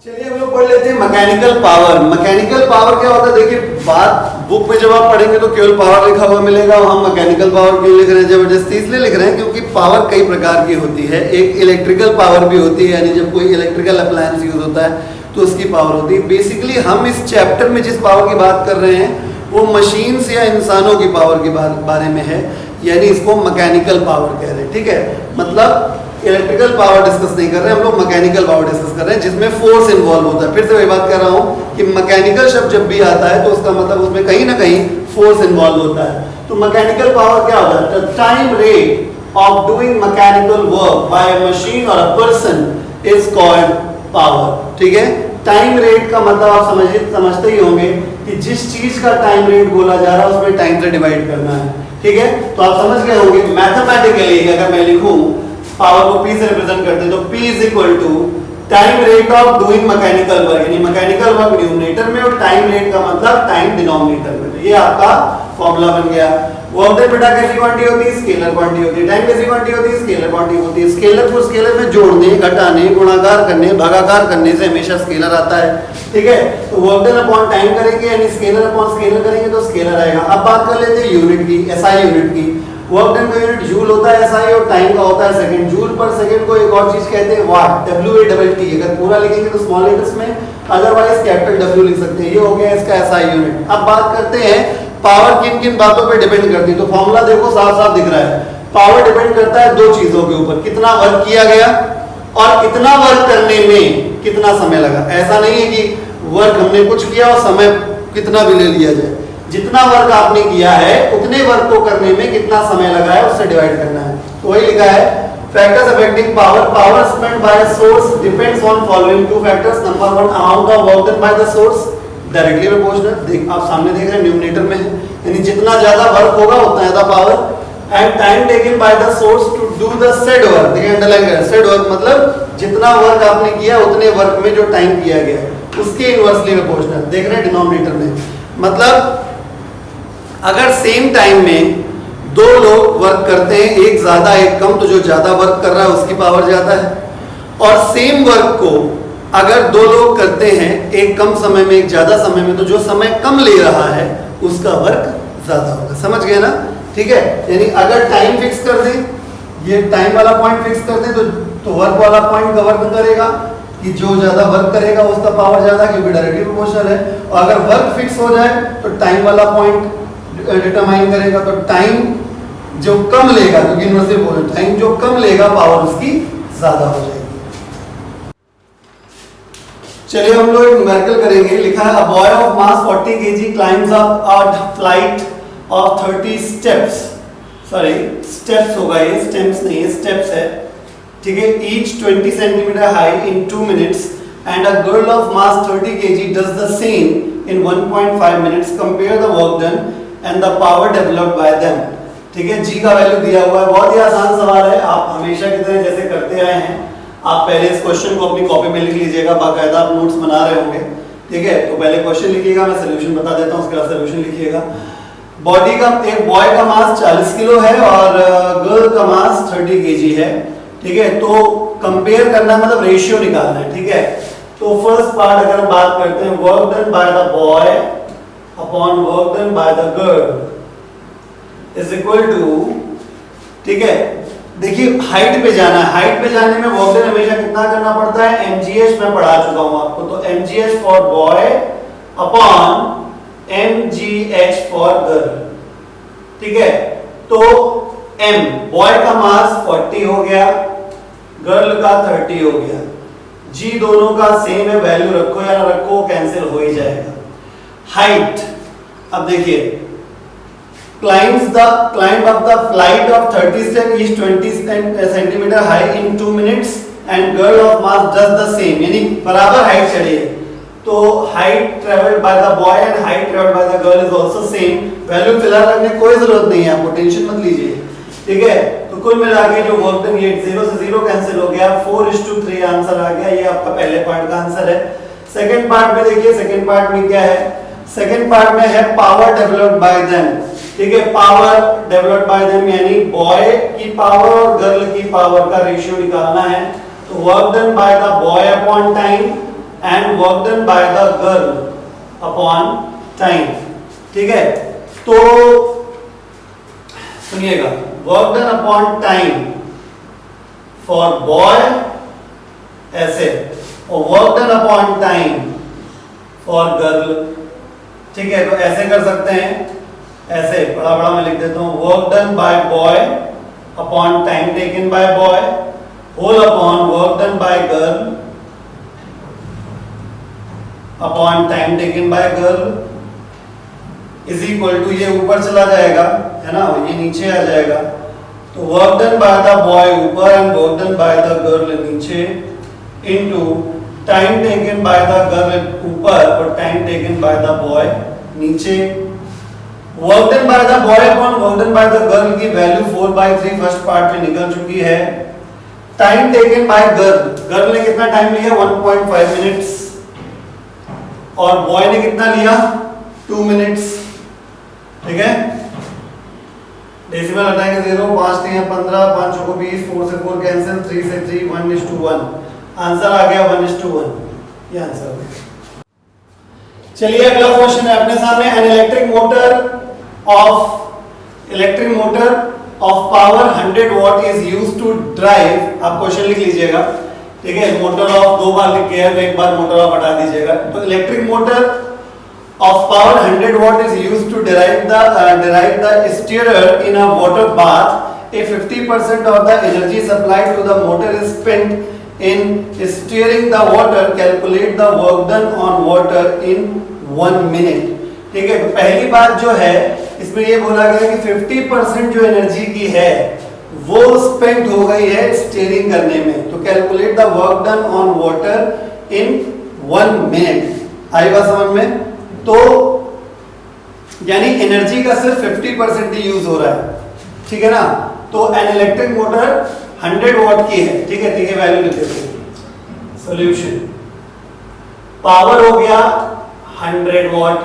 चलिए हम लोग पढ़ लेते हैं मैकेनिकल पावर। मैकेनिकल पावर क्या होता है, देखिए बात बुक में जब आप पढ़ेंगे तो केवल पावर लिखा हुआ मिलेगा। हम मैकेनिकल पावर क्यों लिख रहे हैं, जबरदस्ती इसलिए लिख रहे हैं क्योंकि पावर कई प्रकार की होती है। एक इलेक्ट्रिकल पावर भी होती है, यानी जब कोई इलेक्ट्रिकल अप्लायंस यूज होता है तो उसकी पावर होती है। बेसिकली हम इस चैप्टर में जिस पावर की बात कर रहे हैं वो मशीन्स या इंसानों की पावर के बारे में है, यानी इसको मैकेनिकल पावर कह रहे हैं। ठीक है, मतलब इलेक्ट्रिकल पावर डिस्कस नहीं कर रहे हैं हम लोग, मैकेनिकल पावर डिस्कस कर रहे हैं जिसमें फोर्स इन्वॉल्व होता है। फिर से वही बात कर रहा हूं कि मैकेनिकल शब्द जब भी आता है तो उसका मतलब उसमें कहीं ना कहीं फोर्स इन्वॉल्व होता है। तो मैकेनिकल पावर क्या होता है, the time rate of doing mechanical work by a machine और a person is called power. ठीक है, टाइम रेट का मतलब आप समझते ही होंगे कि जिस चीज का टाइम रेट बोला जा रहा है उसमें टाइम से डिवाइड करना है। ठीक है, तो आप समझ गए होंगे मैथमेटिकली अगर मैं लिखूं पावर को P से रिप्रेजेंट करते हैं तो P is equal to time rate of doing mechanical work, यानी मैकेनिकल वर्क न्यूमरेटर में और टाइम रेट का मतलब टाइम डिनोमिनेटर में। ये आपका फॉर्मूला बन गया। वर्क डन बेटा कैसी क्वांटिटी होती है, स्केलर क्वांटिटी होती है। टाइम कैसी क्वांटिटी होती है, स्केलर क्वांटिटी होती है। स्केलर को स्केलर में जोड़ने, घटाने, गुणाकार करने, भागाकार करने से हमेशा स्केलर आता है। ठीक है, तो वर्क डन अपॉन टाइम करेंगे यानी स्केलर अपॉन स्केलर करेंगे तो स्केलर आएगा। अब बात कर लेते हैं यूनिट की, एसआई यूनिट की। वर्क डन का यूनिट जूल होता है एसआई, और टाइम का होता है सेकंड। जूल पर सेकंड को एक और चीज कहते हैं वाट, WATT। अगर पूरा लिखेंगे तो स्मॉल लेटर्स में, अदरवाइज कैपिटल W लिख सकते हैं। ये हो गया इसका एसआई यूनिट। अब बात करते हैं पावर किन किन बातों पे डिपेंड करती है। तो फॉर्मूला देखो साफ साफ दिख रहा है। पावर डिपेंड करता है दो चीजों के ऊपर, कितना वर्क किया गया और कितना वर्क करने में कितना समय लगा। ऐसा नहीं है कि वर्क हमने कुछ किया और समय कितना भी ले लिया जाए। जितना वर्क आपने किया है उतने वर्क को करने में कितना समय लगा है उससे डिवाइड करना है। तो वही लिखा है factors affecting power. Power spent by a source depends on following two factors. Number 1 amount of work done by the source, directly proportional. देख आप सामने देख रहे हैं न्यूमरेटर में है, यानी जितना ज्यादा वर्क होगा उतना ज्यादा power. And time taken by the source to do the said work. देखिए अंडरलाइन है, सेड वर्क मतलब जितना वर्क आपने किया उतने वर्क में जो टाइम किया गया उसके इनवर्सली प्रोपोर्शनल। देख रहे हैं डिनोमिनेटर में, मतलब अगर सेम टाइम में दो लोग वर्क करते हैं, एक ज्यादा एक कम, तो जो ज्यादा वर्क कर रहा है उसकी पावर ज्यादा है। और सेम वर्क को अगर दो लोग करते हैं, एक कम समय में एक ज्यादा समय में, तो जो समय कम ले रहा है उसका वर्क ज्यादा होगा। समझ गए ना? ठीक है, यानी अगर टाइम फिक्स कर दें, ये टाइम वाला पॉइंट फिक्स कर दें तो वर्क वाला पॉइंट गवर्न करेगा कि जो ज्यादा वर्क करेगा उसका पावर ज्यादा, क्योंकि डायरेक्टली प्रोपोर्शनल है। और अगर वर्क फिक्स हो जाए तो टाइम वाला पॉइंट डिटरमाइन करेगा, तो टाइम जो कम लेगा, क्योंकि इनवर्सली प्रोपोर्शनल, टाइम जो कम लेगा पावर उसकी ज्यादा हो जाएगी। चलिए हम लोग एक न्यूमेरिकल करेंगे। लिखा है a boy of mass 40 kg climbs up a flight of 30 steps. Sorry steps होगा ये, स्टेप्स नहीं है, स्टेप्स है। ठीक है, each 20 centimetre high in 2 minutes and a girl of mass 30 kg does the same in 1.5 minutes. Compare the work done and the power developed by them. ठीक है, जी का वैल्यू दिया हुआ है। बहुत ही आसान सवाल है, आप हमेशा की तरह जैसे करते आए हैं। आप पहले इस क्वेश्चन को अपनी कॉपी में लिख लीजिएगा, बाकायदा आप नोट्स बना रहे होंगे। ठीक है, तो पहले क्वेश्चन लिखिएगा, मैं सॉल्यूशन बता देता हूं, उसके बाद सॉल्यूशन लिखिएगा। बॉडी का एक बॉय का मास 40 किलो है और गर्ल का मास 30 kg है। ठीक है, तो कंपेयर करना मतलब रेशियो निकालना है। ठीक है, तो फर्स्ट पार्ट अगर हम बात करते हैं, work done by the boy upon work done by the girl is equal to, ठीक है, देखिए हाइट पे जाना है। हाइट पे जाने में वर्क डन हमेशा कितना करना पड़ता है, mgh मैं पढ़ा चुका हूं आपको, तो mgh for boy upon mgh for girl. ठीक है, तो m बॉय का मास 40 हो गया, गर्ल का 30 हो गया। g दोनों का सेम है, वैल्यू रखो या ना रखो कैंसिल हो ही जाएगा। हाइट, अब देखिए climb up the flight of 30 steps each 20 centimeter high in 2 minutes and girl of mass does the same, यानी बराबर हाइट चढ़ी है, तो height travelled by the boy and height travelled by the girl is also same. Value फिलहाल रखने की कोई जरूरत नहीं है, आपको टेंशन मत लीजिए। ठीक है, तो कुल मिला के जो वर्क डन, ये 0 से 0 कैंसिल हो गया, 4:3 आंसर आ गया। ये आपका पहले पार्ट का आंसर है। सेकंड पार्ट में देखिए, सेकंड पार्ट में क्या है, सेकंड पार्ट में है पावर डेवलप्ड बाय देम। ठीक है, पावर डेवलप्ड बाय देम यानी बॉय की पावर और गर्ल की पावर का रेशियो निकालना है। तो work done by the boy upon time and work done by the girl upon time. ठीक है, तो सुनिएगा, work done upon time for boy ऐसे, और work done upon time for girl. ठीक है, तो ऐसे कर सकते हैं, ऐसे बड़ा बड़ा मैं लिख देता हूं, work done by boy upon time taken by boy whole upon work done by girl upon time taken by girl is equal to, ये ऊपर चला जाएगा है ना, ये नीचे आ जाएगा, तो work done by the boy ऊपर and work done by the girl नीचे into time taken by the girl ऊपर और time taken by the boy नीचे। Work done by the boy upon work done by the girl की value 4/3 first part में निकल चुकी है। Time taken by girl ने कितना टाइम लिया 1.5 मिनट्स और बॉय ने कितना लिया 2 मिनट्स। ठीक है, डेसिमल हटाएंगे 0, 5 3 15, 5 को 20, 4 से 4 कैंसिल, 3 से 3, 1:1, आंसर आ गया 1:1, ये आंसर है। चलिए अगला क्वेश्चन है अपने सामने, an electric motor of power 100 watt is used to drive, आप क्वेश्चन लिख लीजिएगा। ठीक है, मोटर ऑफ 2 बार लिख के है, तो एक बार मोटर ऑफ हटा दीजिएगा। तो electric motor of power 100 watt is used to derive the steerer in a water bath if 50% of the energy supplied to the motor is spent in steering the water, calculate the work done on water in 1 minute। ठीक है, तो पहली बात जो है इसमें ये बोला गया कि 50% जो एनर्जी की है वो स्पेंड हो गई है स्टीयरिंग करने में, तो calculate the work done on water in 1 minute. आई बात समझ में? तो यानी एनर्जी का सिर्फ 50% ही यूज हो रहा है। ठीक है ना, तो एन इलेक्ट्रिक मोटर 100 वॉट की है। ठीक है, वैल्यू लिख देते हैं। सॉल्यूशन, पावर हो गया 100 वॉट।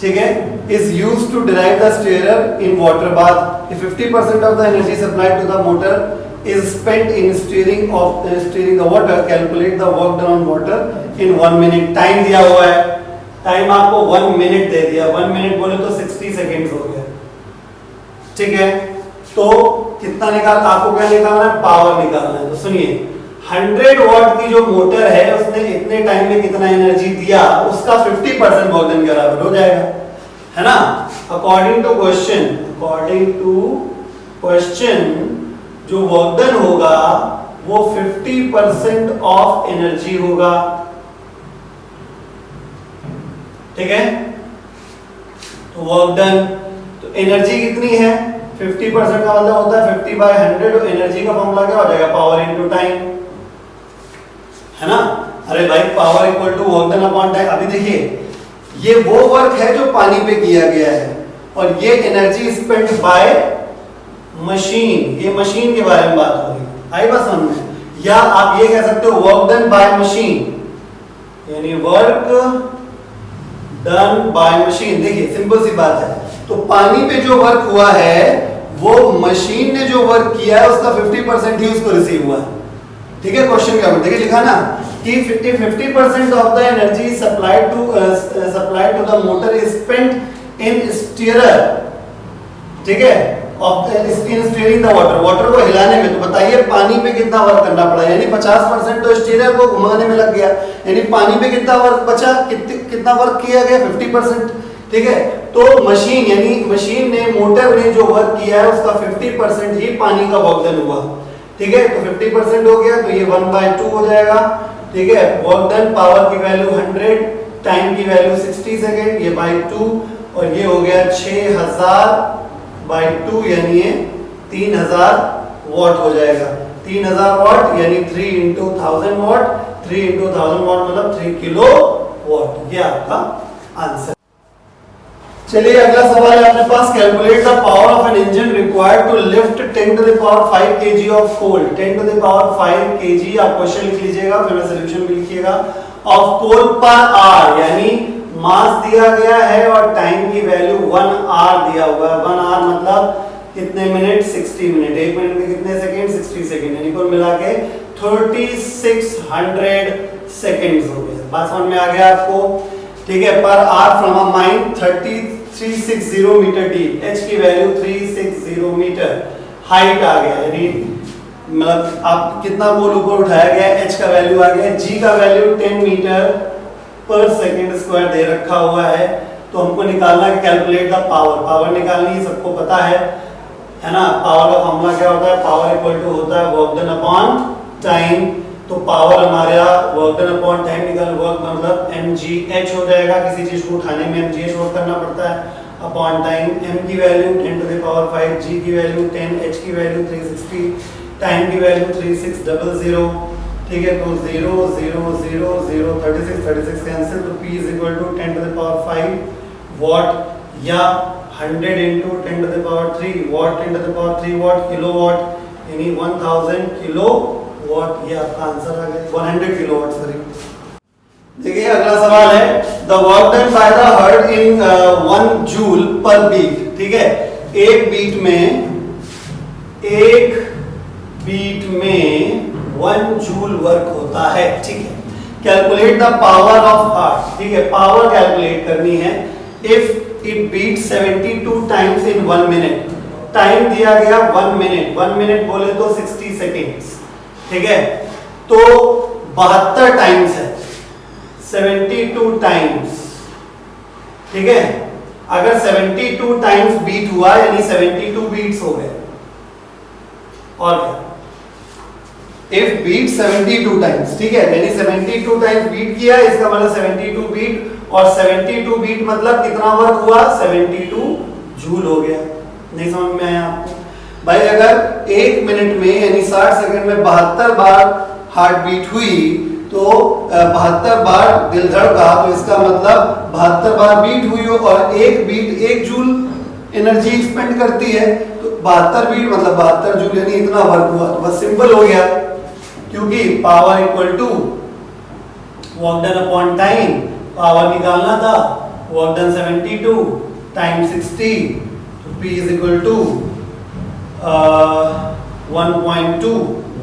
ठीक है, is used to derive the steerer in water bath if 50% of the energy supplied to the motor is spent in steering the water, calculate the work done on water in 1 minute। Time दिया हुआ है, time आपको 1 minute दे दिया, 1 minute बोले तो 60 seconds हो गया। ठीक है, तो कितना आपको क्या निकालना है, पावर निकालना है। तो सुनिए, 100 वॉट की जो मोटर है उसने इतने टाइम में कितना एनर्जी दिया, उसका 50% वर्क डन के बराबर हो जाएगा, है ना। अकॉर्डिंग टू क्वेश्चन जो वर्क डन होगा वो 50% ऑफ एनर्जी होगा। ठीक है, तो वर्क डन, तो एनर्जी कितनी है 50% का मतलब होता है 50/100, और एनर्जी का फॉर्मूला क्या हो जाएगा, पावर इनटू टाइम, है ना। अरे भाई, power equal to work done upon time. अभी देखिए, ये वो वर्क है जो पानी पे किया गया है, और ये एनर्जी स्पेंड बाय मशीन, ये मशीन के बारे में बात हो रही है। आई बात समझ में? या आप ये कह सकते हो वर्क डन बाय मशीन, यानी वर्क डन बाय मशीन। देखिए सिंपल सी बात है, तो पानी पे जो वर्क हुआ है वो मशीन ने जो वर्क किया है उसका 50% ही उसको रिसीव हुआ है। ठीक है, क्वेश्चन क्या देखिए लिखा ना कि 50% of the energy supplied to the motor is spent in steerer. ठीक है, of in steering the water को हिलाने में। तो बताइए पानी पे कितना वर्क करना पड़ा, यानी 50% तो स्टीयरर को घुमाने में लग गया, यानी पानी पे कितना वर्क बचा, कितना वर्क किया गया 50%। ठीक है, तो मशीन यानी मशीन ने, मोटर ने जो वर्क किया है उसका 50% ही पानी का वर्क डन हुआ। ठीक है, तो 50% हो गया, तो ये 1/2 हो जाएगा। ठीक है, वर्क डन, पावर की वैल्यू 100, टाइम की वैल्यू 60 सेकेंड, ये बाय 2, और ये हो गया 6000/2, यानी ये 3000 वॉट हो जाएगा। 3000 वॉट यानी 3 × 1000 वॉट, 3 × 1000 वॉट मतलब 3 किलो वॉट। ये आपका आंसर। चलिए अगला सवाल है अपने पास, calculate the power of an engine required to lift 10⁵ kg of coal. 10⁵ kg आप क्वेश्चन लिख लीजिएगा, फिर मैं सॉल्यूशन भी लिखिएगा। ऑफ कोल पर आवर, यानी मास दिया गया है और टाइम की वैल्यू 1 आवर दिया हुआ है। 1 आवर मतलब कितने मिनट, 60 मिनट। 1 मिनट में कितने सेकेंड, 60 सेकेंड, यानी कुल मिला के 3600 सेकेंड्स हो गए। है। बात समझ में आ गया आपको? ठीक है, पर are from a mine 360 metre deep, H की वैल्यू 360 मीटर, हाइट आ गया, यानी मतलब आप कितना गोल ऊपर उठाया गया, एच का वैल्यू आ गया, जी का वैल्यू 10 मीटर पर सेकंड स्क्वायर दे रखा हुआ है। तो हमको निकालना है, कैलकुलेट द पावर, पावर निकालनी है, सबको पता है ना? पावर का फॉर्मूला क्या होता है? पावर इक्वल टू होता है वर्क डन अपॉन टाइम। तो पावर हमारा वर्क डन अपॉन टाइम निकल, वर्क मतलब mgh हो जाएगा, किसी चीज को उठाने में mgh वर्क करना पड़ता है, अपॉन टाइम। m की value 10 to the power 5, g की वैल्यू 10, h की वैल्यू 360, टाइम की वैल्यू 3600। ठीक है, तो 0 0 0 0 36 36 कैंसिल, तो p is equal to 10 to the power 5 watt या 100 into 10 to the power 3 watt 10 to the power 3 watt kilowatt, यानी 1000 किलोवाट। ये आपका आंसर आ गया, 100 किलोवाट, सॉरी। देखिए अगला सवाल है, the work done by the heart in 1 joule per beat. ठीक है, एक बीट में 1 जूल वर्क होता है। ठीक है, calculate the power of heart. ठीक है, पावर कैलकुलेट करनी है। If it beat 72 times in 1 minute, time दिया गया 1 मिनट, 1 मिनट बोले तो 60 सेकेंड्स। ठीक है, तो 72 टाइम्स है, 72 टाइम्स। ठीक है, अगर 72 टाइम्स बीट हुआ यानी 72 बीट्स हो गए। और क्या, इफ बीट 72 टाइम्स, ठीक है, यानी 72 टाइम्स बीट किया, इसका मतलब 72 बीट, और 72 बीट मतलब कितना वर्क हुआ, 72 जूल हो गया। नहीं समझ में आया आपको? भाई अगर 1 मिनट में यानी 60 सेकंड में 72 बार हार्ट बीट हुई, तो 72 बार दिल धड़का, तो इसका मतलब 72 बार बीट हुई हो, और एक बीट 1 जूल एनर्जी एक्सपेंड करती है, तो 72 बीट मतलब 72 जूल, यानी इतना वर्क हुआ। तो बस सिंपल हो गया, क्योंकि power equal to work done upon time, power निकालना था, वर्क डन 72 टाइम 60, तो P is equal to 1.2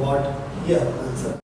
watt. ये